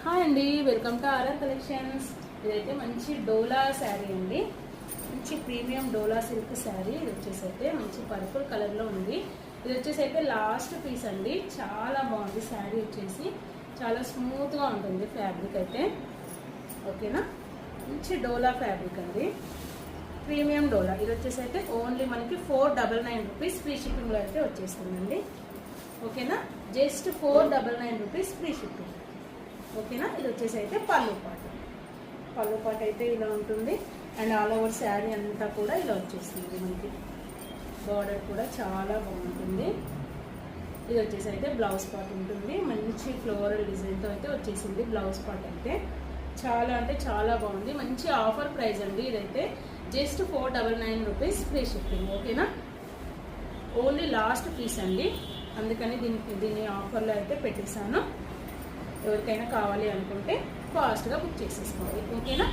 Hi అండి, welcome to RR collections. ఇదైతే మంచి డోలా శారీ అండి. మంచి ప్రీమియం డోలా సిల్క్ శారీ. ఇది వచ్చేసి అయితే మంచి పర్పుల్ కలర్లో ఉంది. ఇది వచ్చేసి అయితే లాస్ట్ పీస్ అండి. చాలా బాగుంది శారీ. వచ్చేసి చాలా స్మూత్గా ఉంటుంది ఫ్యాబ్రిక్ అయితే. ఓకేనా, మంచి డోలా ఫ్యాబ్రిక్ అండి, ప్రీమియం డోలా. ఇది వచ్చేసి అయితే ఓన్లీ మనకి 499 రూపీస్ ఫ్రీ షిప్పింగ్లో అయితే వచ్చేస్తుందండి. ఓకేనా, జస్ట్ 499 రూపీస్ ఫ్రీ షిప్పింగ్. ఓకేనా, ఇది వచ్చేసి అయితే పళ్ళు పాట అయితే ఇలా ఉంటుంది. అండ్ ఆల్ ఓవర్ శారీ అంతా కూడా ఇలా వచ్చేస్తుంది. మనకి బార్డర్ కూడా చాలా బాగుంటుంది. ఇది వచ్చేసి అయితే బ్లౌజ్ పార్ట్ ఉంటుంది. మంచి ఫ్లోరల్ డిజైన్తో అయితే వచ్చేసింది బ్లౌజ్ పార్ట్ అయితే. చాలా అంటే చాలా బాగుంది. మంచి ఆఫర్ ప్రైస్ అండి. ఇదైతే జస్ట్ 499 రూపీస్ ఫ్రీ షిప్పింగ్. ఓకేనా, ఓన్లీ లాస్ట్ పీస్ అండి, అందుకని దీన్ని ఆఫర్లో అయితే పెట్టేశాను. ఎవరికైనా కావాలి అనుకుంటే ఫాస్ట్గా బుక్ చేసేసుకోండి. ఓకేనా.